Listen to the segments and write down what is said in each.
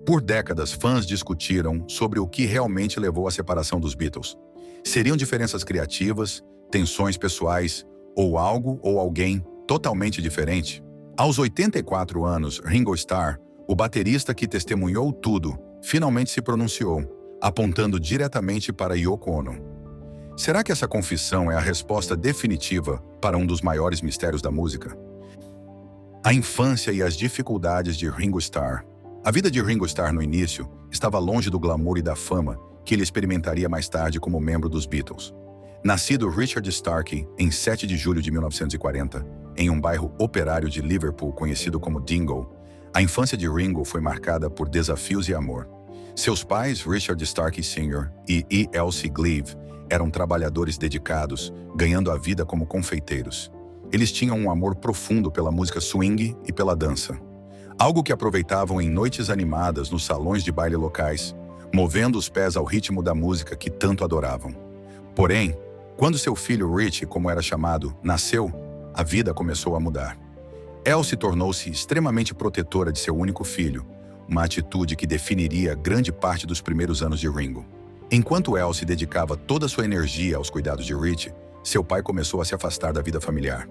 Por décadas, fãs discutiram sobre o que realmente levou à separação dos Beatles. Seriam diferenças criativas, tensões pessoais, ou algo ou alguém totalmente diferente? Aos 84 anos, Ringo Starr, o baterista que testemunhou tudo, finalmente se pronunciou, apontando diretamente para Yoko Ono. Será que essa confissão é a resposta definitiva para um dos maiores mistérios da música? A infância e as dificuldades de Ringo Starr. A vida de Ringo Starr no início estava longe do glamour e da fama que ele experimentaria mais tarde como membro dos Beatles. Nascido Richard Starkey em 7 de julho de 1940, em um bairro operário de Liverpool conhecido como Dingle, a infância de Ringo foi marcada por desafios e amor. Seus pais, Richard Starkey Sr. e E. Elsie Gleave, eram trabalhadores dedicados, ganhando a vida como confeiteiros. Eles tinham um amor profundo pela música swing e pela dança, algo que aproveitavam em noites animadas nos salões de baile locais, movendo os pés ao ritmo da música que tanto adoravam. Porém, quando seu filho Rich, como era chamado, nasceu, a vida começou a mudar. Elsie tornou-se extremamente protetora de seu único filho, uma atitude que definiria grande parte dos primeiros anos de Ringo. Enquanto Elsie dedicava toda sua energia aos cuidados de Rich, seu pai começou a se afastar da vida familiar.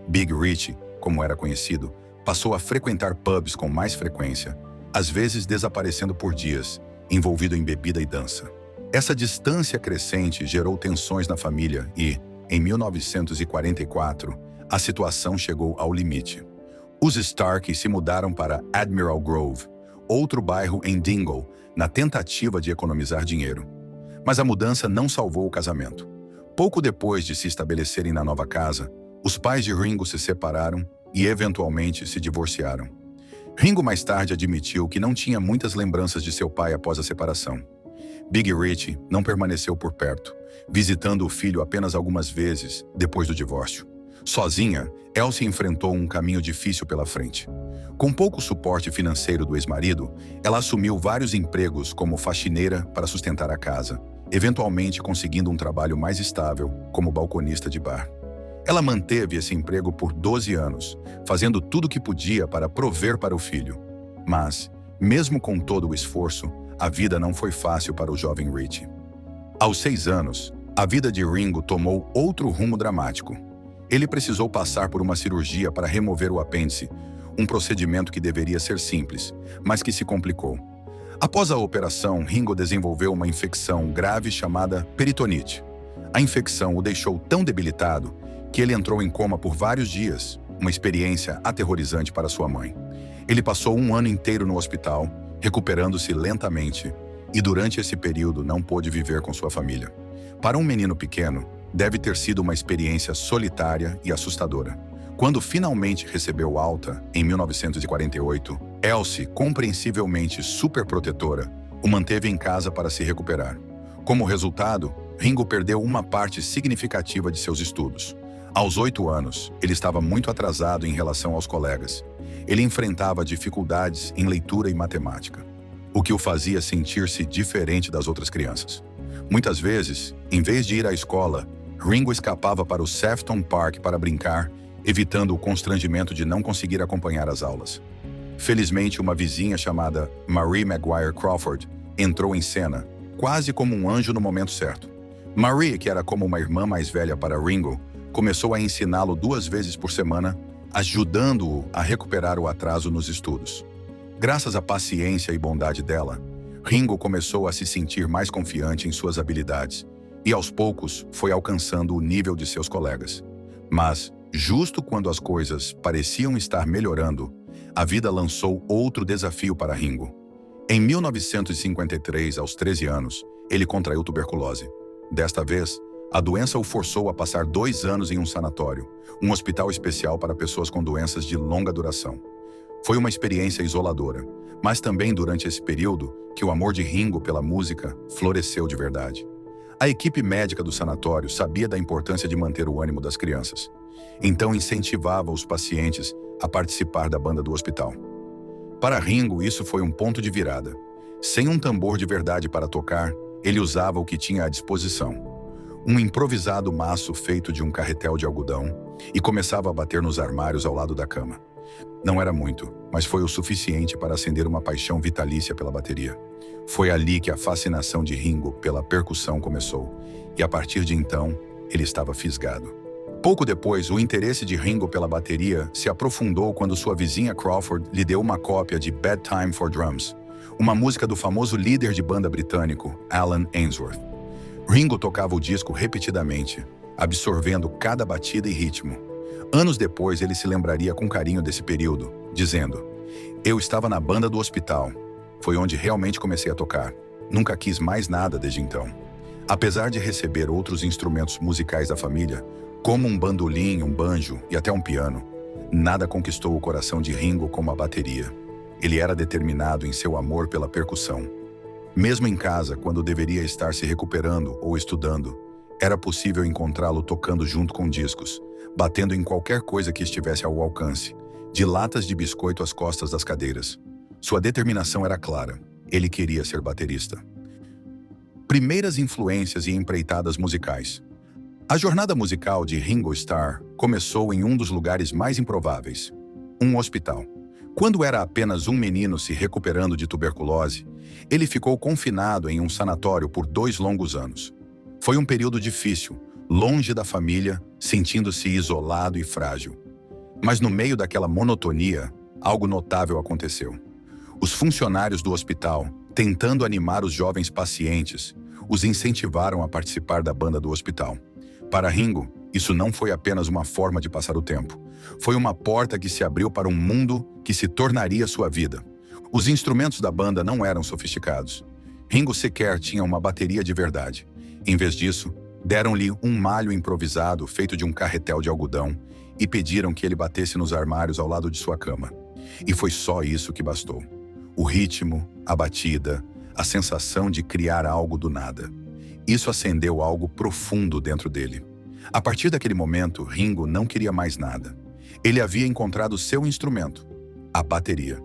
Big Rich, como era conhecido, passou a frequentar pubs com mais frequência, às vezes desaparecendo por dias, envolvido em bebida e dança. Essa distância crescente gerou tensões na família e, em 1944, a situação chegou ao limite. Os Starkey se mudaram para Admiral Grove, outro bairro em Dingle, na tentativa de economizar dinheiro. Mas a mudança não salvou o casamento. Pouco depois de se estabelecerem na nova casa, os pais de Ringo se separaram e, eventualmente, se divorciaram. Ringo mais tarde admitiu que não tinha muitas lembranças de seu pai após a separação. Big Rich não permaneceu por perto, visitando o filho apenas algumas vezes depois do divórcio. Sozinha, Elsie enfrentou um caminho difícil pela frente. Com pouco suporte financeiro do ex-marido, ela assumiu vários empregos como faxineira para sustentar a casa, eventualmente conseguindo um trabalho mais estável como balconista de bar. Ela manteve esse emprego por 12 anos, fazendo tudo o que podia para prover para o filho. Mas, mesmo com todo o esforço, a vida não foi fácil para o jovem Rich. Aos 6 anos, a vida de Ringo tomou outro rumo dramático. Ele precisou passar por uma cirurgia para remover o apêndice, um procedimento que deveria ser simples, mas que se complicou. Após a operação, Ringo desenvolveu uma infecção grave chamada peritonite. A infecção o deixou tão debilitado que ele entrou em coma por vários dias, uma experiência aterrorizante para sua mãe. Ele passou um ano inteiro no hospital, recuperando-se lentamente, e durante esse período não pôde viver com sua família. Para um menino pequeno, deve ter sido uma experiência solitária e assustadora. Quando finalmente recebeu alta, em 1948, Elsie, compreensivelmente superprotetora, o manteve em casa para se recuperar. Como resultado, Ringo perdeu uma parte significativa de seus estudos. Aos 8 anos, ele estava muito atrasado em relação aos colegas. Ele enfrentava dificuldades em leitura e matemática, o que o fazia sentir-se diferente das outras crianças. Muitas vezes, em vez de ir à escola, Ringo escapava para o Sefton Park para brincar, evitando o constrangimento de não conseguir acompanhar as aulas. Felizmente, uma vizinha chamada Marie Maguire Crawford entrou em cena, quase como um anjo no momento certo. Marie, que era como uma irmã mais velha para Ringo, começou a ensiná-lo 2 vezes por semana, ajudando-o a recuperar o atraso nos estudos. Graças à paciência e bondade dela, Ringo começou a se sentir mais confiante em suas habilidades e, aos poucos, foi alcançando o nível de seus colegas. Mas, justo quando as coisas pareciam estar melhorando, a vida lançou outro desafio para Ringo. Em 1953, aos 13 anos, ele contraiu tuberculose. Desta vez, a doença o forçou a passar 2 anos em um sanatório, um hospital especial para pessoas com doenças de longa duração. Foi uma experiência isoladora, mas também durante esse período que o amor de Ringo pela música floresceu de verdade. A equipe médica do sanatório sabia da importância de manter o ânimo das crianças. Então incentivava os pacientes a participar da banda do hospital. Para Ringo, isso foi um ponto de virada. Sem um tambor de verdade para tocar, ele usava o que tinha à disposição. Um improvisado maço feito de um carretel de algodão, e começava a bater nos armários ao lado da cama. Não era muito, mas foi o suficiente para acender uma paixão vitalícia pela bateria. Foi ali que a fascinação de Ringo pela percussão começou, e a partir de então, ele estava fisgado. Pouco depois, o interesse de Ringo pela bateria se aprofundou quando sua vizinha Crawford lhe deu uma cópia de Bad Time for Drums, uma música do famoso líder de banda britânico, Alan Ainsworth. Ringo tocava o disco repetidamente, absorvendo cada batida e ritmo. Anos depois, ele se lembraria com carinho desse período, dizendo: "Eu estava na banda do hospital. Foi onde realmente comecei a tocar. Nunca quis mais nada desde então." Apesar de receber outros instrumentos musicais da família, como um bandolim, um banjo e até um piano, nada conquistou o coração de Ringo como a bateria. Ele era determinado em seu amor pela percussão. Mesmo em casa, quando deveria estar se recuperando ou estudando, era possível encontrá-lo tocando junto com discos, batendo em qualquer coisa que estivesse ao alcance, de latas de biscoito às costas das cadeiras. Sua determinação era clara. Ele queria ser baterista. Primeiras influências e empreitadas musicais. A jornada musical de Ringo Starr começou em um dos lugares mais improváveis, um hospital. Quando era apenas um menino se recuperando de tuberculose, ele ficou confinado em um sanatório por 2 longos anos. Foi um período difícil, longe da família, sentindo-se isolado e frágil. Mas no meio daquela monotonia, algo notável aconteceu. Os funcionários do hospital, tentando animar os jovens pacientes, os incentivaram a participar da banda do hospital. Para Ringo, isso não foi apenas uma forma de passar o tempo. Foi uma porta que se abriu para um mundo que se tornaria sua vida. Os instrumentos da banda não eram sofisticados. Ringo sequer tinha uma bateria de verdade. Em vez disso, deram-lhe um malho improvisado feito de um carretel de algodão e pediram que ele batesse nos armários ao lado de sua cama. E foi só isso que bastou. O ritmo, a batida, a sensação de criar algo do nada. Isso acendeu algo profundo dentro dele. A partir daquele momento, Ringo não queria mais nada. Ele havia encontrado seu instrumento, a bateria.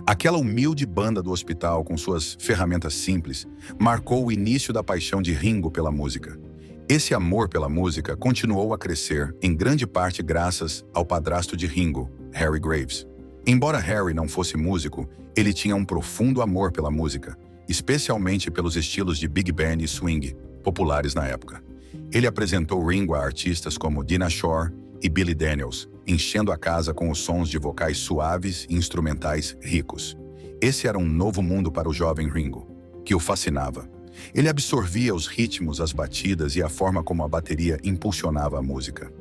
Aquela humilde banda do hospital, com suas ferramentas simples, marcou o início da paixão de Ringo pela música. Esse amor pela música continuou a crescer, em grande parte graças ao padrasto de Ringo, Harry Graves. Embora Harry não fosse músico, ele tinha um profundo amor pela música, especialmente pelos estilos de big band e swing, populares na época. Ele apresentou Ringo a artistas como Dinah Shore e Billy Daniels, enchendo a casa com os sons de vocais suaves e instrumentais ricos. Esse era um novo mundo para o jovem Ringo, que o fascinava. Ele absorvia os ritmos, as batidas e a forma como a bateria impulsionava a música.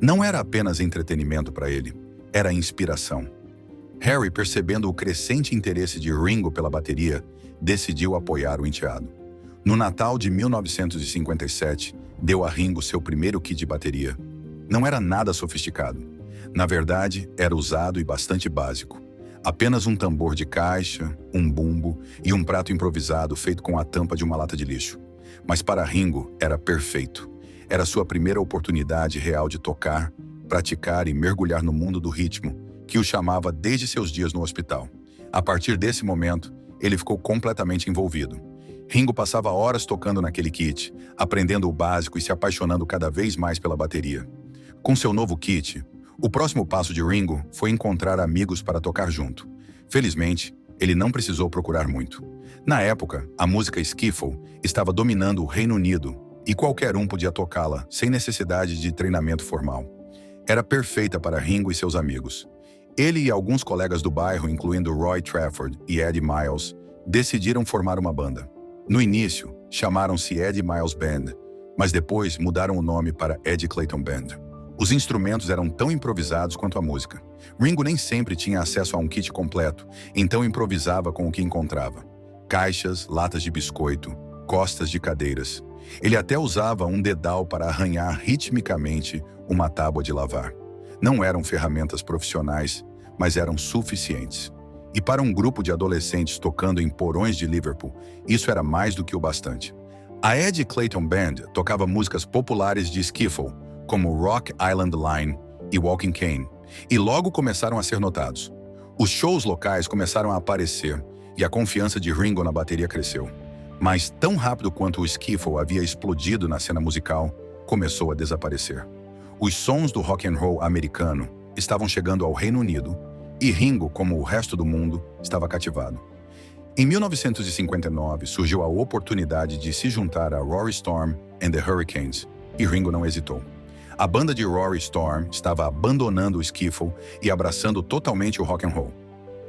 Não era apenas entretenimento para ele, era inspiração. Harry, percebendo o crescente interesse de Ringo pela bateria, decidiu apoiar o enteado. No Natal de 1957, deu a Ringo seu primeiro kit de bateria. Não era nada sofisticado. Na verdade, era usado e bastante básico. Apenas um tambor de caixa, um bumbo e um prato improvisado feito com a tampa de uma lata de lixo. Mas para Ringo era perfeito. Era sua primeira oportunidade real de tocar, praticar e mergulhar no mundo do ritmo, que o chamava desde seus dias no hospital. A partir desse momento, ele ficou completamente envolvido. Ringo passava horas tocando naquele kit, aprendendo o básico e se apaixonando cada vez mais pela bateria. Com seu novo kit, o próximo passo de Ringo foi encontrar amigos para tocar junto. Felizmente, ele não precisou procurar muito. Na época, a música skiffle estava dominando o Reino Unido e qualquer um podia tocá-la, sem necessidade de treinamento formal. Era perfeita para Ringo e seus amigos. Ele e alguns colegas do bairro, incluindo Roy Trafford e Eddie Miles, decidiram formar uma banda. No início, chamaram-se Eddie Miles Band, mas depois mudaram o nome para Eddie Clayton Band. Os instrumentos eram tão improvisados quanto a música. Ringo nem sempre tinha acesso a um kit completo, então improvisava com o que encontrava. Caixas, latas de biscoito, costas de cadeiras. Ele até usava um dedal para arranhar ritmicamente uma tábua de lavar. Não eram ferramentas profissionais, mas eram suficientes. E para um grupo de adolescentes tocando em porões de Liverpool, isso era mais do que o bastante. A Eddie Clayton Band tocava músicas populares de skiffle, como Rock Island Line e Walking Cane, e logo começaram a ser notados. Os shows locais começaram a aparecer e a confiança de Ringo na bateria cresceu. Mas tão rápido quanto o skiffle havia explodido na cena musical, começou a desaparecer. Os sons do rock and roll americano estavam chegando ao Reino Unido E Ringo, como o resto do mundo, estava cativado. Em 1959, surgiu a oportunidade de se juntar a Rory Storm and the Hurricanes, e Ringo não hesitou. A banda de Rory Storm estava abandonando o skiffle e abraçando totalmente o rock and roll.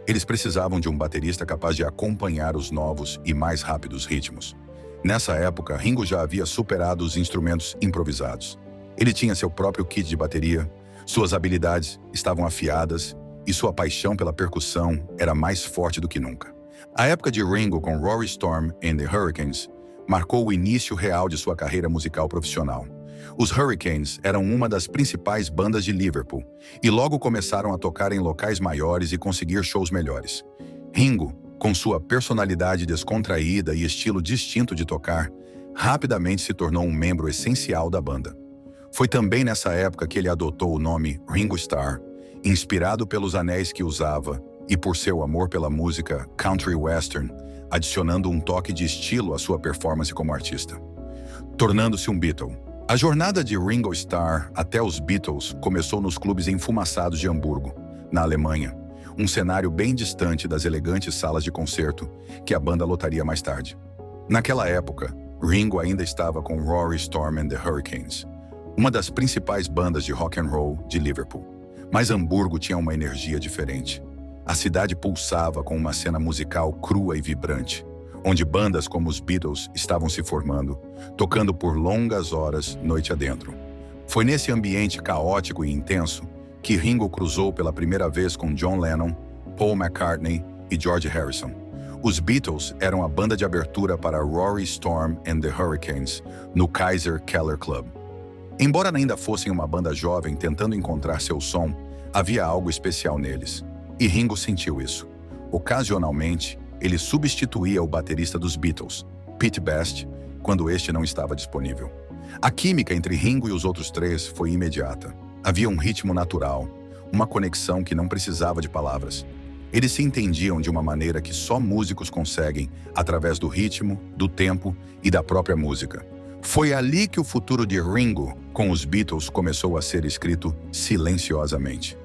Eles precisavam de um baterista capaz de acompanhar os novos e mais rápidos ritmos. Nessa época, Ringo já havia superado os instrumentos improvisados. Ele tinha seu próprio kit de bateria, suas habilidades estavam afiadas e sua paixão pela percussão era mais forte do que nunca. A época de Ringo com Rory Storm and the Hurricanes marcou o início real de sua carreira musical profissional. Os Hurricanes eram uma das principais bandas de Liverpool e logo começaram a tocar em locais maiores e conseguir shows melhores. Ringo, com sua personalidade descontraída e estilo distinto de tocar, rapidamente se tornou um membro essencial da banda. Foi também nessa época que ele adotou o nome Ringo Starr, inspirado pelos anéis que usava e por seu amor pela música country western, adicionando um toque de estilo à sua performance como artista. Tornando-se um Beatle. A jornada de Ringo Starr até os Beatles começou nos clubes enfumaçados de Hamburgo, na Alemanha, um cenário bem distante das elegantes salas de concerto que a banda lotaria mais tarde. Naquela época, Ringo ainda estava com Rory Storm and the Hurricanes, uma das principais bandas de rock and roll de Liverpool. Mas Hamburgo tinha uma energia diferente. A cidade pulsava com uma cena musical crua e vibrante, onde bandas como os Beatles estavam se formando, tocando por longas horas, noite adentro. Foi nesse ambiente caótico e intenso que Ringo cruzou pela primeira vez com John Lennon, Paul McCartney e George Harrison. Os Beatles eram a banda de abertura para Rory Storm and the Hurricanes, no Kaiser Keller Club. Embora ainda fossem uma banda jovem tentando encontrar seu som, havia algo especial neles. E Ringo sentiu isso. Ocasionalmente, ele substituía o baterista dos Beatles, Pete Best, quando este não estava disponível. A química entre Ringo e os outros três foi imediata. Havia um ritmo natural, uma conexão que não precisava de palavras. Eles se entendiam de uma maneira que só músicos conseguem, através do ritmo, do tempo e da própria música. Foi ali que o futuro de Ringo com os Beatles começou a ser escrito silenciosamente.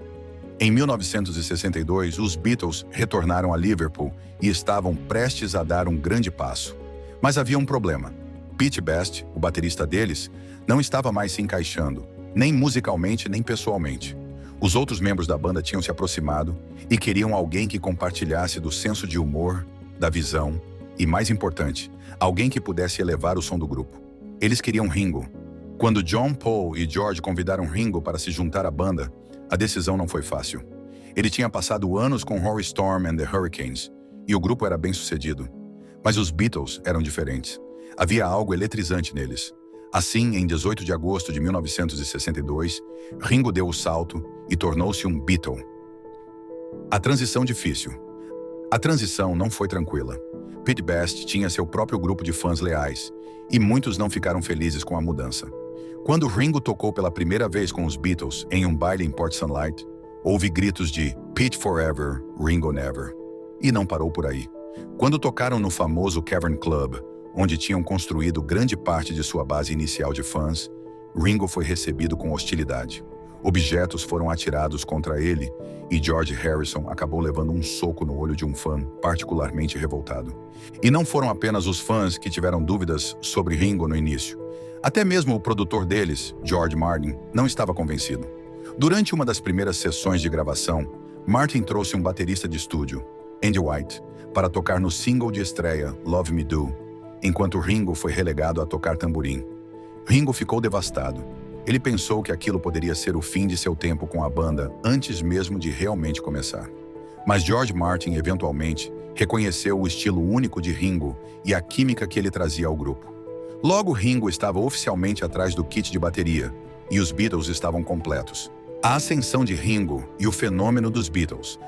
Em 1962, os Beatles retornaram a Liverpool e estavam prestes a dar um grande passo. Mas havia um problema. Pete Best, o baterista deles, não estava mais se encaixando, nem musicalmente nem pessoalmente. Os outros membros da banda tinham se aproximado e queriam alguém que compartilhasse do senso de humor, da visão e, mais importante, alguém que pudesse elevar o som do grupo. Eles queriam Ringo. Quando John, Paul e George convidaram Ringo para se juntar à banda, a decisão não foi fácil. Ele tinha passado anos com Rory Storm and the Hurricanes, e o grupo era bem-sucedido. Mas os Beatles eram diferentes. Havia algo eletrizante neles. Assim, em 18 de agosto de 1962, Ringo deu o salto e tornou-se um Beatle. A transição difícil. A transição não foi tranquila. Pete Best tinha seu próprio grupo de fãs leais, e muitos não ficaram felizes com a mudança. Quando Ringo tocou pela primeira vez com os Beatles em um baile em Port Sunlight, houve gritos de Pete Forever, Ringo Never. E não parou por aí. Quando tocaram no famoso Cavern Club, onde tinham construído grande parte de sua base inicial de fãs, Ringo foi recebido com hostilidade. Objetos foram atirados contra ele e George Harrison acabou levando um soco no olho de um fã particularmente revoltado. E não foram apenas os fãs que tiveram dúvidas sobre Ringo no início. Até mesmo o produtor deles, George Martin, não estava convencido. Durante uma das primeiras sessões de gravação, Martin trouxe um baterista de estúdio, Andy White, para tocar no single de estreia Love Me Do, enquanto Ringo foi relegado a tocar tamborim. Ringo ficou devastado. Ele pensou que aquilo poderia ser o fim de seu tempo com a banda antes mesmo de realmente começar. Mas George Martin, eventualmente, reconheceu o estilo único de Ringo e a química que ele trazia ao grupo. Logo, Ringo estava oficialmente atrás do kit de bateria, e os Beatles estavam completos. A ascensão de Ringo e o fenômeno dos Beatles.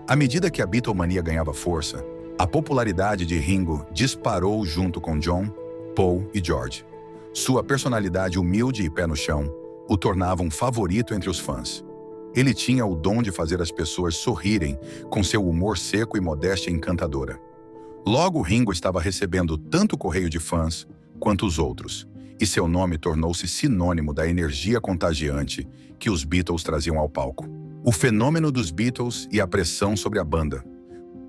À medida que a Beatlemania ganhava força, a popularidade de Ringo disparou junto com John, Paul e George. Sua personalidade humilde e pé no chão o tornava um favorito entre os fãs. Ele tinha o dom de fazer as pessoas sorrirem com seu humor seco e modéstia encantadora. Logo, Ringo estava recebendo tanto correio de fãs quanto os outros, e seu nome tornou-se sinônimo da energia contagiante que os Beatles traziam ao palco. O fenômeno dos Beatles e a pressão sobre a banda.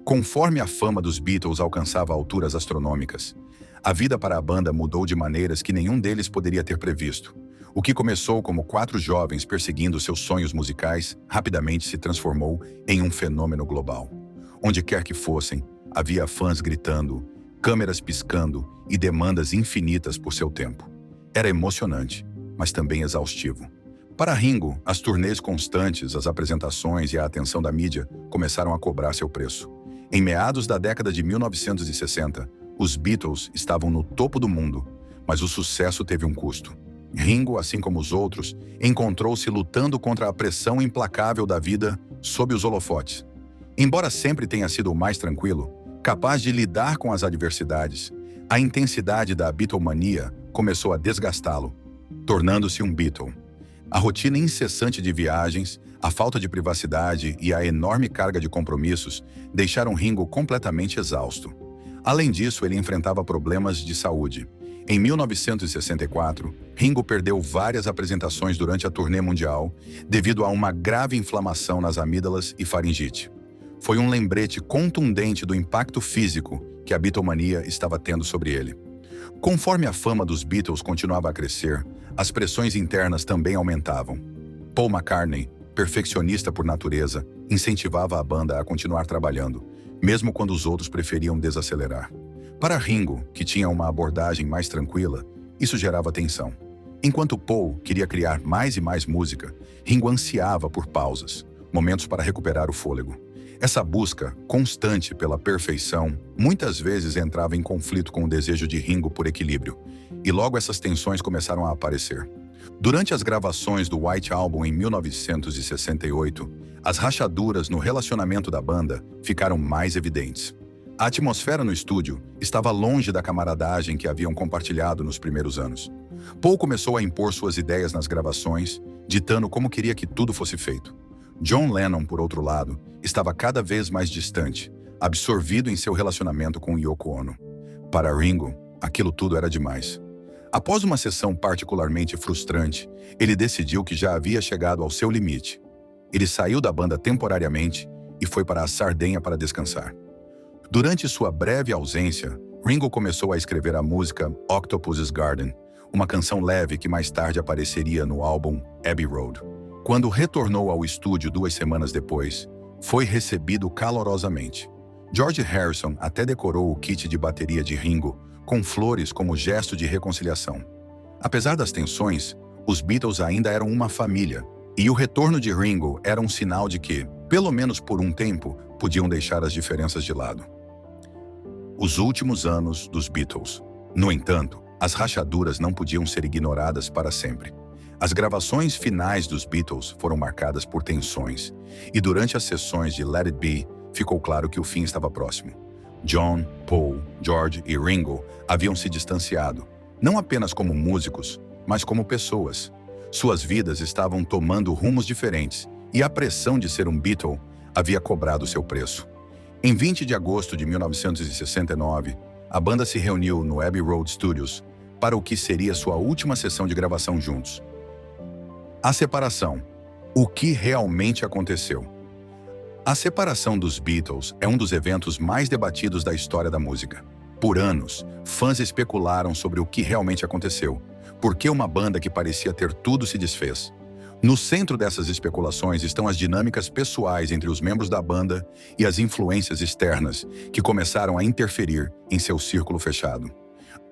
Conforme a fama dos Beatles alcançava alturas astronômicas, a vida para a banda mudou de maneiras que nenhum deles poderia ter previsto. O que começou como 4 jovens perseguindo seus sonhos musicais, rapidamente se transformou em um fenômeno global. Onde quer que fossem, havia fãs gritando, câmeras piscando e demandas infinitas por seu tempo. Era emocionante, mas também exaustivo. Para Ringo, as turnês constantes, as apresentações e a atenção da mídia começaram a cobrar seu preço. Em meados da década de 1960, os Beatles estavam no topo do mundo, mas o sucesso teve um custo. Ringo, assim como os outros, encontrou-se lutando contra a pressão implacável da vida sob os holofotes. Embora sempre tenha sido o mais tranquilo, capaz de lidar com as adversidades, a intensidade da Beatlemania começou a desgastá-lo, tornando-se um Beatle. A rotina incessante de viagens, a falta de privacidade e a enorme carga de compromissos deixaram Ringo completamente exausto. Além disso, ele enfrentava problemas de saúde. Em 1964, Ringo perdeu várias apresentações durante a turnê mundial devido a uma grave inflamação nas amígdalas e faringite. Foi um lembrete contundente do impacto físico que a Beatlemania estava tendo sobre ele. Conforme a fama dos Beatles continuava a crescer, as pressões internas também aumentavam. Paul McCartney, perfeccionista por natureza, incentivava a banda a continuar trabalhando, mesmo quando os outros preferiam desacelerar. Para Ringo, que tinha uma abordagem mais tranquila, isso gerava tensão. Enquanto Paul queria criar mais e mais música, Ringo ansiava por pausas, momentos para recuperar o fôlego. Essa busca constante pela perfeição muitas vezes entrava em conflito com o desejo de Ringo por equilíbrio, e logo essas tensões começaram a aparecer. Durante as gravações do White Album em 1968, as rachaduras no relacionamento da banda ficaram mais evidentes. A atmosfera no estúdio estava longe da camaradagem que haviam compartilhado nos primeiros anos. Paul começou a impor suas ideias nas gravações, ditando como queria que tudo fosse feito. John Lennon, por outro lado, estava cada vez mais distante, absorvido em seu relacionamento com Yoko Ono. Para Ringo, aquilo tudo era demais. Após uma sessão particularmente frustrante, ele decidiu que já havia chegado ao seu limite. Ele saiu da banda temporariamente e foi para a Sardenha para descansar. Durante sua breve ausência, Ringo começou a escrever a música Octopus's Garden, uma canção leve que mais tarde apareceria no álbum Abbey Road. Quando retornou ao estúdio 2 semanas depois, foi recebido calorosamente. George Harrison até decorou o kit de bateria de Ringo com flores como gesto de reconciliação. Apesar das tensões, os Beatles ainda eram uma família, e o retorno de Ringo era um sinal de que, pelo menos por um tempo, podiam deixar as diferenças de lado. Os últimos anos dos Beatles. No entanto, as rachaduras não podiam ser ignoradas para sempre. As gravações finais dos Beatles foram marcadas por tensões, e durante as sessões de Let It Be, ficou claro que o fim estava próximo. John, Paul, George e Ringo haviam se distanciado, não apenas como músicos, mas como pessoas. Suas vidas estavam tomando rumos diferentes, e a pressão de ser um Beatle havia cobrado seu preço. Em 20 de agosto de 1969, a banda se reuniu no Abbey Road Studios para o que seria sua última sessão de gravação juntos. A separação. O que realmente aconteceu? A separação dos Beatles é um dos eventos mais debatidos da história da música. Por anos, fãs especularam sobre o que realmente aconteceu, por que uma banda que parecia ter tudo se desfez. No centro dessas especulações estão as dinâmicas pessoais entre os membros da banda e as influências externas que começaram a interferir em seu círculo fechado.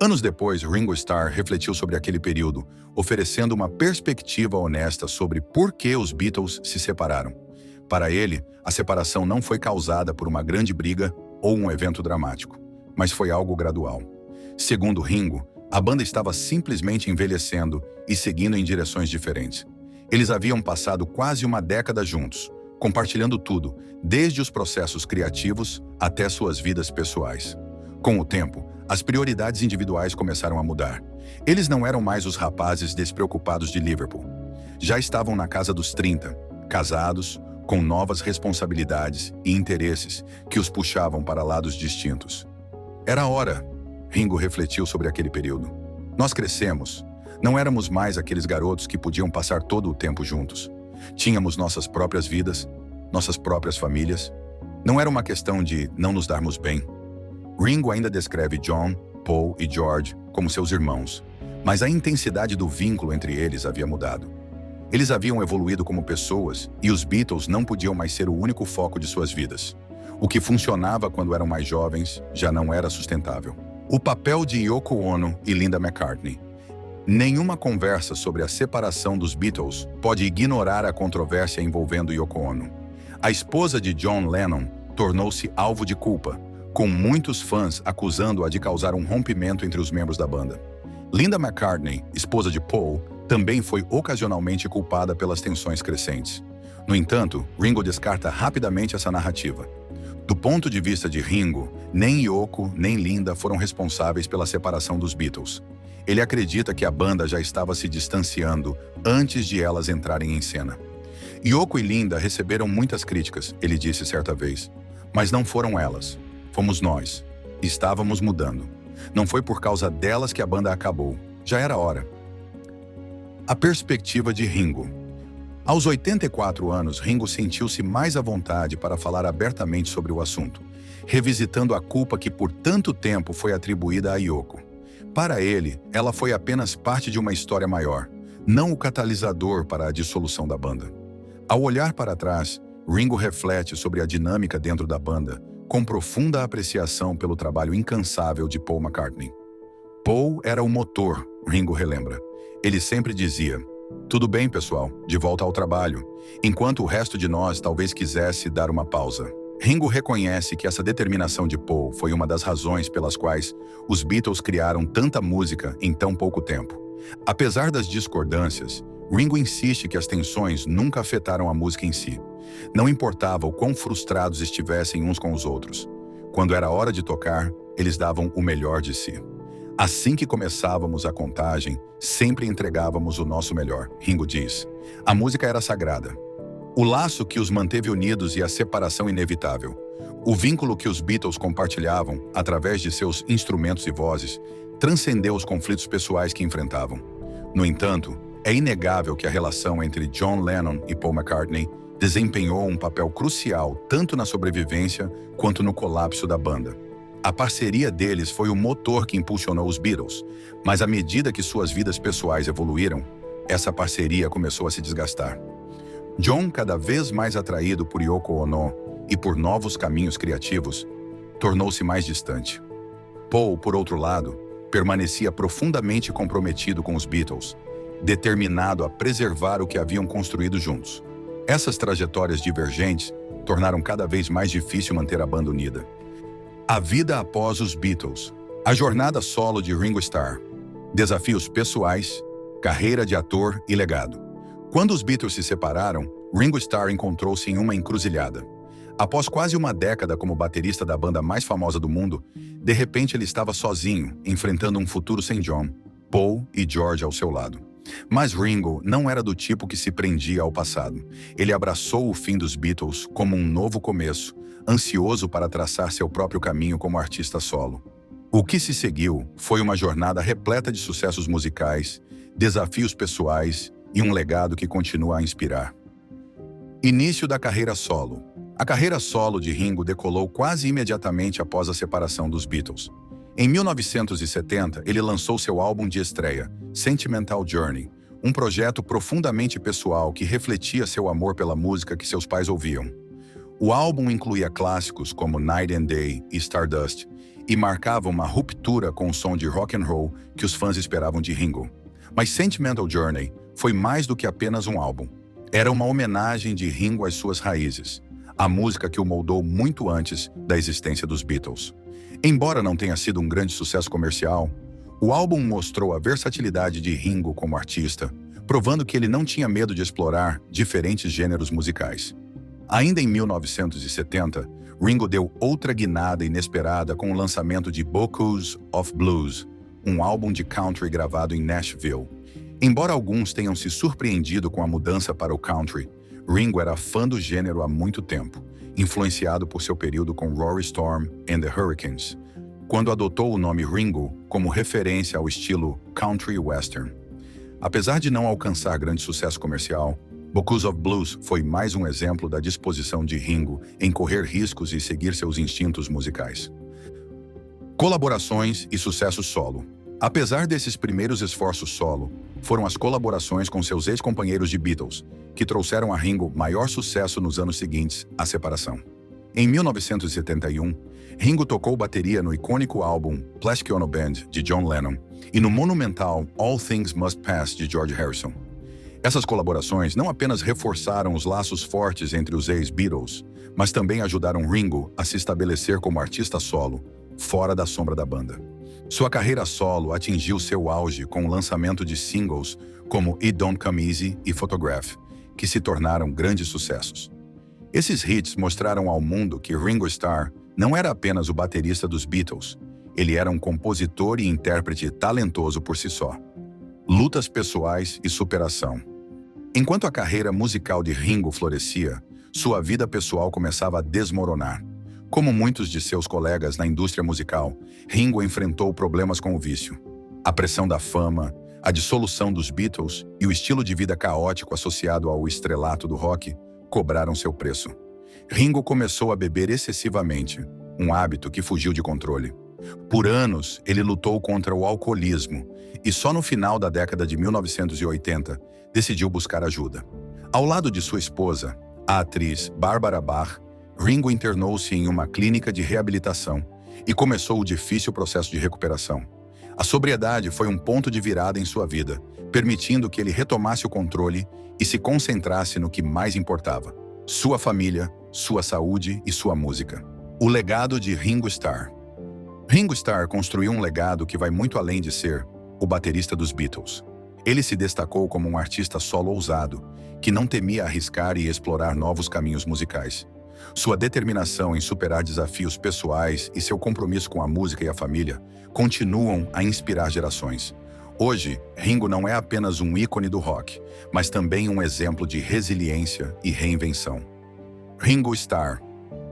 Anos depois, Ringo Starr refletiu sobre aquele período, oferecendo uma perspectiva honesta sobre por que os Beatles se separaram. Para ele, a separação não foi causada por uma grande briga ou um evento dramático, mas foi algo gradual. Segundo Ringo, a banda estava simplesmente envelhecendo e seguindo em direções diferentes. Eles haviam passado quase uma década juntos, compartilhando tudo, desde os processos criativos até suas vidas pessoais. Com o tempo, as prioridades individuais começaram a mudar. Eles não eram mais os rapazes despreocupados de Liverpool. Já estavam na casa dos 30, casados, com novas responsabilidades e interesses que os puxavam para lados distintos. Era hora, Ringo refletiu sobre aquele período. Nós crescemos. Não éramos mais aqueles garotos que podiam passar todo o tempo juntos. Tínhamos nossas próprias vidas, nossas próprias famílias. Não era uma questão de não nos darmos bem. Ringo ainda descreve John, Paul e George como seus irmãos, mas a intensidade do vínculo entre eles havia mudado. Eles haviam evoluído como pessoas e os Beatles não podiam mais ser o único foco de suas vidas. O que funcionava quando eram mais jovens já não era sustentável. O papel de Yoko Ono e Linda McCartney. Nenhuma conversa sobre a separação dos Beatles pode ignorar a controvérsia envolvendo Yoko Ono. A esposa de John Lennon tornou-se alvo de culpa, com muitos fãs acusando-a de causar um rompimento entre os membros da banda. Linda McCartney, esposa de Paul, também foi ocasionalmente culpada pelas tensões crescentes. No entanto, Ringo descarta rapidamente essa narrativa. Do ponto de vista de Ringo, nem Yoko nem Linda foram responsáveis pela separação dos Beatles. Ele acredita que a banda já estava se distanciando antes de elas entrarem em cena. Yoko e Linda receberam muitas críticas, ele disse certa vez. Mas não foram elas. Fomos nós. Estávamos mudando. Não foi por causa delas que a banda acabou. Já era hora. A perspectiva de Ringo. Aos 84 anos, Ringo sentiu-se mais à vontade para falar abertamente sobre o assunto, revisitando a culpa que por tanto tempo foi atribuída a Yoko. Para ele, ela foi apenas parte de uma história maior, não o catalisador para a dissolução da banda. Ao olhar para trás, Ringo reflete sobre a dinâmica dentro da banda, com profunda apreciação pelo trabalho incansável de Paul McCartney. Paul era o motor, Ringo relembra. Ele sempre dizia: "Tudo bem, pessoal, de volta ao trabalho", enquanto o resto de nós talvez quisesse dar uma pausa. Ringo reconhece que essa determinação de Paul foi uma das razões pelas quais os Beatles criaram tanta música em tão pouco tempo. Apesar das discordâncias, Ringo insiste que as tensões nunca afetaram a música em si. Não importava o quão frustrados estivessem uns com os outros. Quando era hora de tocar, eles davam o melhor de si. Assim que começávamos a contagem, sempre entregávamos o nosso melhor, Ringo diz. A música era sagrada. O laço que os manteve unidos e a separação inevitável. O vínculo que os Beatles compartilhavam, através de seus instrumentos e vozes, transcendeu os conflitos pessoais que enfrentavam. No entanto, é inegável que a relação entre John Lennon e Paul McCartney desempenhou um papel crucial tanto na sobrevivência quanto no colapso da banda. A parceria deles foi o motor que impulsionou os Beatles, mas à medida que suas vidas pessoais evoluíram, essa parceria começou a se desgastar. John, cada vez mais atraído por Yoko Ono e por novos caminhos criativos, tornou-se mais distante. Paul, por outro lado, permanecia profundamente comprometido com os Beatles, determinado a preservar o que haviam construído juntos. Essas trajetórias divergentes tornaram cada vez mais difícil manter a banda unida. A vida após os Beatles. A jornada solo de Ringo Starr. Desafios pessoais, carreira de ator e legado. Quando os Beatles se separaram, Ringo Starr encontrou-se em uma encruzilhada. Após quase uma década como baterista da banda mais famosa do mundo, de repente ele estava sozinho, enfrentando um futuro sem John, Paul e George ao seu lado. Mas Ringo não era do tipo que se prendia ao passado. Ele abraçou o fim dos Beatles como um novo começo, ansioso para traçar seu próprio caminho como artista solo. O que se seguiu foi uma jornada repleta de sucessos musicais, desafios pessoais e um legado que continua a inspirar. Início da carreira solo. A carreira solo de Ringo decolou quase imediatamente após a separação dos Beatles. Em 1970, ele lançou seu álbum de estreia, Sentimental Journey, um projeto profundamente pessoal que refletia seu amor pela música que seus pais ouviam. O álbum incluía clássicos como Night and Day e Stardust e marcava uma ruptura com o som de rock and roll que os fãs esperavam de Ringo. Mas Sentimental Journey foi mais do que apenas um álbum. Era uma homenagem de Ringo às suas raízes, a música que o moldou muito antes da existência dos Beatles. Embora não tenha sido um grande sucesso comercial, o álbum mostrou a versatilidade de Ringo como artista, provando que ele não tinha medo de explorar diferentes gêneros musicais. Ainda em 1970, Ringo deu outra guinada inesperada com o lançamento de Bocuse of Blues, um álbum de country gravado em Nashville. Embora alguns tenham se surpreendido com a mudança para o country, Ringo era fã do gênero há muito tempo, influenciado por seu período com Rory Storm and the Hurricanes, quando adotou o nome Ringo como referência ao estilo country western. Apesar de não alcançar grande sucesso comercial, Bocuse of Blues foi mais um exemplo da disposição de Ringo em correr riscos e seguir seus instintos musicais. Colaborações e sucesso solo. Apesar desses primeiros esforços solo, foram as colaborações com seus ex-companheiros de Beatles que trouxeram a Ringo maior sucesso nos anos seguintes à separação. Em 1971, Ringo tocou bateria no icônico álbum Plastic Ono Band, de John Lennon, e no monumental All Things Must Pass, de George Harrison. Essas colaborações não apenas reforçaram os laços fortes entre os ex-Beatles, mas também ajudaram Ringo a se estabelecer como artista solo, fora da sombra da banda. Sua carreira solo atingiu seu auge com o lançamento de singles como It Don't Come Easy e Photograph, que se tornaram grandes sucessos. Esses hits mostraram ao mundo que Ringo Starr não era apenas o baterista dos Beatles, ele era um compositor e intérprete talentoso por si só. Lutas pessoais e superação. Enquanto a carreira musical de Ringo florescia, sua vida pessoal começava a desmoronar. Como muitos de seus colegas na indústria musical, Ringo enfrentou problemas com o vício. A pressão da fama, a dissolução dos Beatles e o estilo de vida caótico associado ao estrelato do rock cobraram seu preço. Ringo começou a beber excessivamente, um hábito que fugiu de controle. Por anos, ele lutou contra o alcoolismo e só no final da década de 1980 decidiu buscar ajuda. Ao lado de sua esposa, a atriz Barbara Bach, Ringo internou-se em uma clínica de reabilitação e começou o difícil processo de recuperação. A sobriedade foi um ponto de virada em sua vida, permitindo que ele retomasse o controle e se concentrasse no que mais importava: sua família, sua saúde e sua música. O legado de Ringo Starr. Ringo Starr construiu um legado que vai muito além de ser o baterista dos Beatles. Ele se destacou como um artista solo ousado, que não temia arriscar e explorar novos caminhos musicais. Sua determinação em superar desafios pessoais e seu compromisso com a música e a família continuam a inspirar gerações. Hoje, Ringo não é apenas um ícone do rock, mas também um exemplo de resiliência e reinvenção. Ringo Starr.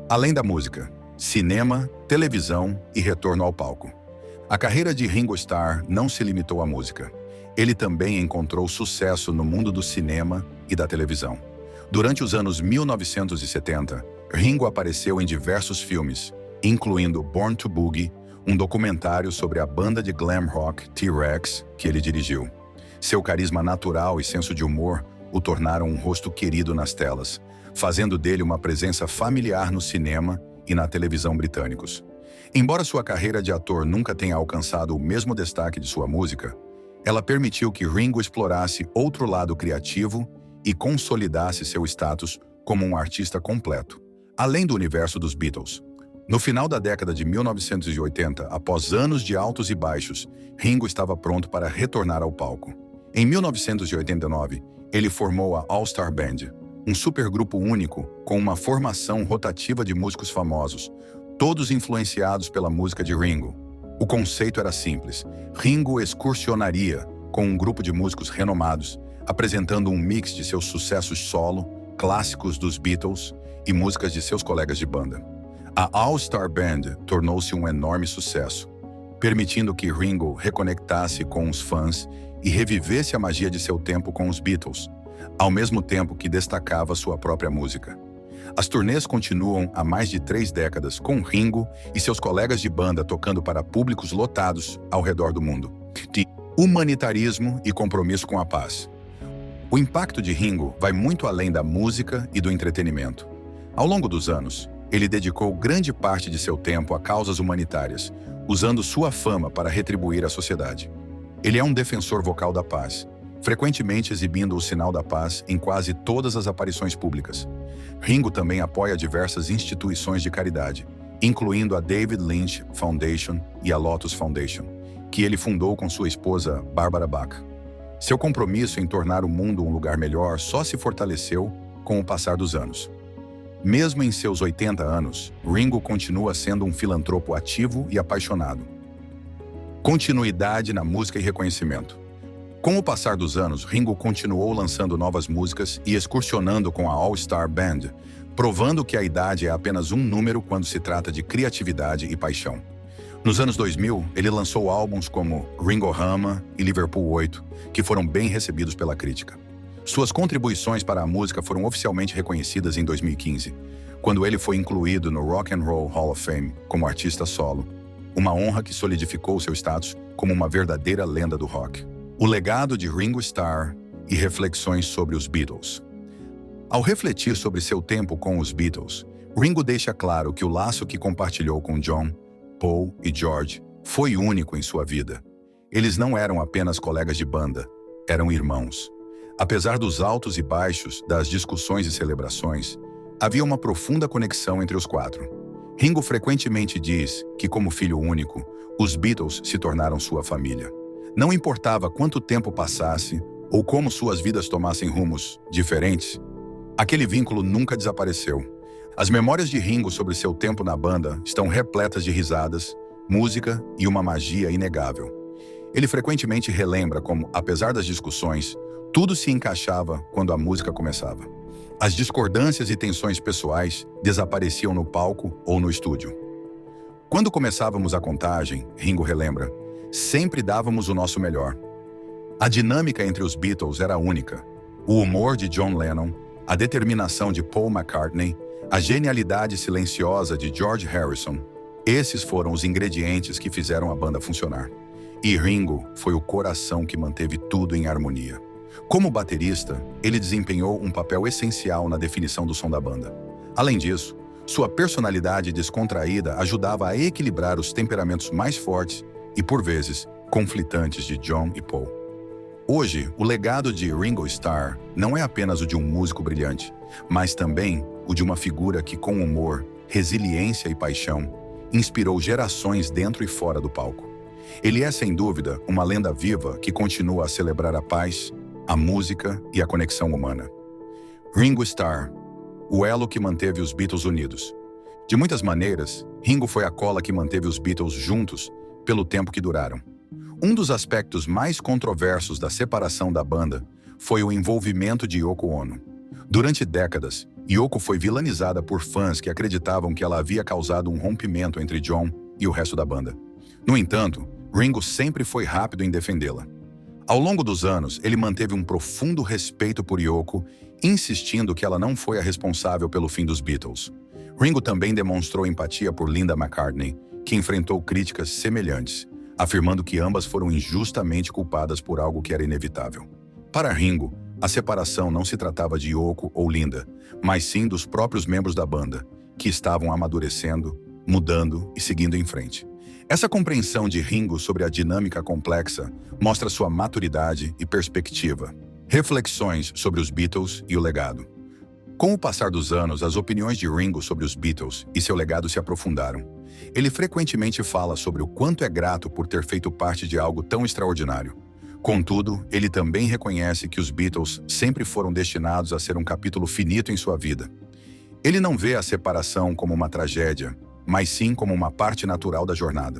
Além da música, cinema, televisão e retorno ao palco. A carreira de Ringo Starr não se limitou à música. Ele também encontrou sucesso no mundo do cinema e da televisão. Durante os anos 1970, Ringo apareceu em diversos filmes, incluindo Born to Boogie, um documentário sobre a banda de glam rock T-Rex que ele dirigiu. Seu carisma natural e senso de humor o tornaram um rosto querido nas telas, fazendo dele uma presença familiar no cinema e na televisão britânicos. Embora sua carreira de ator nunca tenha alcançado o mesmo destaque de sua música, ela permitiu que Ringo explorasse outro lado criativo e consolidasse seu status como um artista completo, além do universo dos Beatles. No final da década de 1980, após anos de altos e baixos, Ringo estava pronto para retornar ao palco. Em 1989, ele formou a All Star Band, um supergrupo único com uma formação rotativa de músicos famosos, todos influenciados pela música de Ringo. O conceito era simples: Ringo excursionaria com um grupo de músicos renomados, apresentando um mix de seus sucessos solo, clássicos dos Beatles e músicas de seus colegas de banda. A All Star Band tornou-se um enorme sucesso, permitindo que Ringo reconectasse com os fãs e revivesse a magia de seu tempo com os Beatles, ao mesmo tempo que destacava sua própria música. As turnês continuam há mais de 3 décadas, com Ringo e seus colegas de banda tocando para públicos lotados ao redor do mundo. De humanitarismo e compromisso com a paz. O impacto de Ringo vai muito além da música e do entretenimento. Ao longo dos anos, ele dedicou grande parte de seu tempo a causas humanitárias, usando sua fama para retribuir à sociedade. Ele é um defensor vocal da paz, frequentemente exibindo o sinal da paz em quase todas as aparições públicas. Ringo também apoia diversas instituições de caridade, incluindo a David Lynch Foundation e a Lotus Foundation, que ele fundou com sua esposa Barbara Bach. Seu compromisso em tornar o mundo um lugar melhor só se fortaleceu com o passar dos anos. Mesmo em seus 80 anos, Ringo continua sendo um filantropo ativo e apaixonado. Continuidade na música e reconhecimento. Com o passar dos anos, Ringo continuou lançando novas músicas e excursionando com a All Star Band, provando que a idade é apenas um número quando se trata de criatividade e paixão. Nos anos 2000, ele lançou álbuns como Ringo Rama e Liverpool 8, que foram bem recebidos pela crítica. Suas contribuições para a música foram oficialmente reconhecidas em 2015, quando ele foi incluído no Rock and Roll Hall of Fame como artista solo, uma honra que solidificou seu status como uma verdadeira lenda do rock. O legado de Ringo Starr e reflexões sobre os Beatles. Ao refletir sobre seu tempo com os Beatles, Ringo deixa claro que o laço que compartilhou com John, Paul e George foi único em sua vida. Eles não eram apenas colegas de banda, eram irmãos. Apesar dos altos e baixos, das discussões e celebrações, havia uma profunda conexão entre os quatro. Ringo frequentemente diz que, como filho único, os Beatles se tornaram sua família. Não importava quanto tempo passasse ou como suas vidas tomassem rumos diferentes, aquele vínculo nunca desapareceu. As memórias de Ringo sobre seu tempo na banda estão repletas de risadas, música e uma magia inegável. Ele frequentemente relembra como, apesar das discussões, tudo se encaixava quando a música começava. As discordâncias e tensões pessoais desapareciam no palco ou no estúdio. Quando começávamos a contagem, Ringo relembra, sempre dávamos o nosso melhor. A dinâmica entre os Beatles era única. O humor de John Lennon, a determinação de Paul McCartney, a genialidade silenciosa de George Harrison, esses foram os ingredientes que fizeram a banda funcionar. E Ringo foi o coração que manteve tudo em harmonia. Como baterista, ele desempenhou um papel essencial na definição do som da banda. Além disso, sua personalidade descontraída ajudava a equilibrar os temperamentos mais fortes e, por vezes, conflitantes de John e Paul. Hoje, o legado de Ringo Starr não é apenas o de um músico brilhante, mas também o de uma figura que, com humor, resiliência e paixão, inspirou gerações dentro e fora do palco. Ele é, sem dúvida, uma lenda viva que continua a celebrar a paz, a música e a conexão humana. Ringo Starr, o elo que manteve os Beatles unidos. De muitas maneiras, Ringo foi a cola que manteve os Beatles juntos pelo tempo que duraram. Um dos aspectos mais controversos da separação da banda foi o envolvimento de Yoko Ono. Durante décadas, Yoko foi vilanizada por fãs que acreditavam que ela havia causado um rompimento entre John e o resto da banda. No entanto, Ringo sempre foi rápido em defendê-la. Ao longo dos anos, ele manteve um profundo respeito por Yoko, insistindo que ela não foi a responsável pelo fim dos Beatles. Ringo também demonstrou empatia por Linda McCartney, que enfrentou críticas semelhantes, afirmando que ambas foram injustamente culpadas por algo que era inevitável. Para Ringo, a separação não se tratava de Yoko ou Linda, mas sim dos próprios membros da banda, que estavam amadurecendo, mudando e seguindo em frente. Essa compreensão de Ringo sobre a dinâmica complexa mostra sua maturidade e perspectiva. Reflexões sobre os Beatles e o legado. Com o passar dos anos, as opiniões de Ringo sobre os Beatles e seu legado se aprofundaram. Ele frequentemente fala sobre o quanto é grato por ter feito parte de algo tão extraordinário. Contudo, ele também reconhece que os Beatles sempre foram destinados a ser um capítulo finito em sua vida. Ele não vê a separação como uma tragédia, mas sim como uma parte natural da jornada.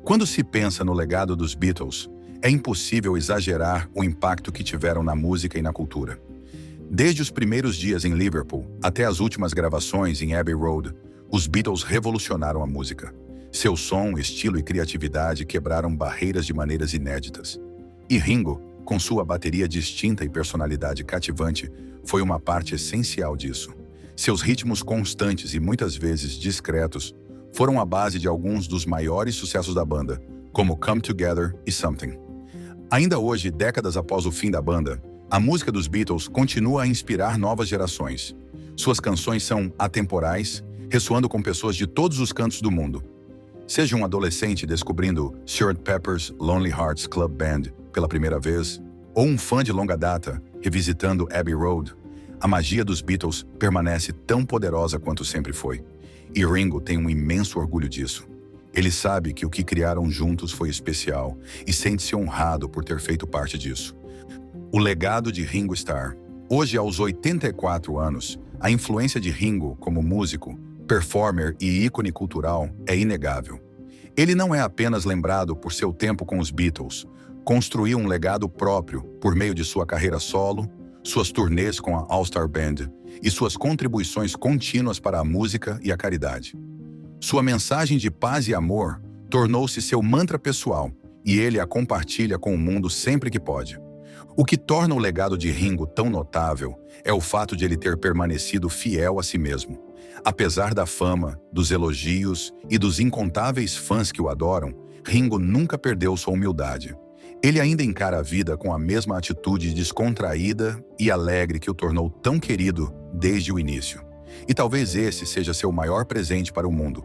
Quando se pensa no legado dos Beatles, é impossível exagerar o impacto que tiveram na música e na cultura. Desde os primeiros dias em Liverpool até as últimas gravações em Abbey Road, os Beatles revolucionaram a música. Seu som, estilo e criatividade quebraram barreiras de maneiras inéditas. E Ringo, com sua bateria distinta e personalidade cativante, foi uma parte essencial disso. Seus ritmos constantes e muitas vezes discretos foram a base de alguns dos maiores sucessos da banda, como Come Together e Something. Ainda hoje, décadas após o fim da banda, a música dos Beatles continua a inspirar novas gerações. Suas canções são atemporais, ressoando com pessoas de todos os cantos do mundo. Seja um adolescente descobrindo Sgt. Pepper's Lonely Hearts Club Band pela primeira vez, ou um fã de longa data revisitando Abbey Road, a magia dos Beatles permanece tão poderosa quanto sempre foi. E Ringo tem um imenso orgulho disso. Ele sabe que o que criaram juntos foi especial e sente-se honrado por ter feito parte disso. O legado de Ringo Starr. Hoje, aos 84 anos, a influência de Ringo como músico, performer e ícone cultural é inegável. Ele não é apenas lembrado por seu tempo com os Beatles, construiu um legado próprio por meio de sua carreira solo, suas turnês com a All-Star Band e suas contribuições contínuas para a música e a caridade. Sua mensagem de paz e amor tornou-se seu mantra pessoal e ele a compartilha com o mundo sempre que pode. O que torna o legado de Ringo tão notável é o fato de ele ter permanecido fiel a si mesmo. Apesar da fama, dos elogios e dos incontáveis fãs que o adoram, Ringo nunca perdeu sua humildade. Ele ainda encara a vida com a mesma atitude descontraída e alegre que o tornou tão querido desde o início. E talvez esse seja seu maior presente para o mundo.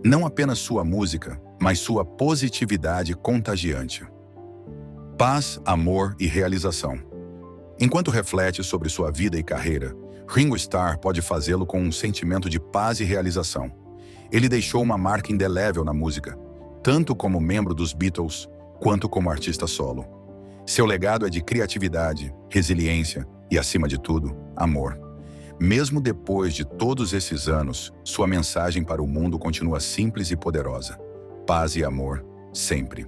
Não apenas sua música, mas sua positividade contagiante. Paz, amor e realização. Enquanto reflete sobre sua vida e carreira, Ringo Starr pode fazê-lo com um sentimento de paz e realização. Ele deixou uma marca indelével na música, tanto como membro dos Beatles, quanto como artista solo. Seu legado é de criatividade, resiliência e, acima de tudo, amor. Mesmo depois de todos esses anos, sua mensagem para o mundo continua simples e poderosa. Paz e amor, sempre.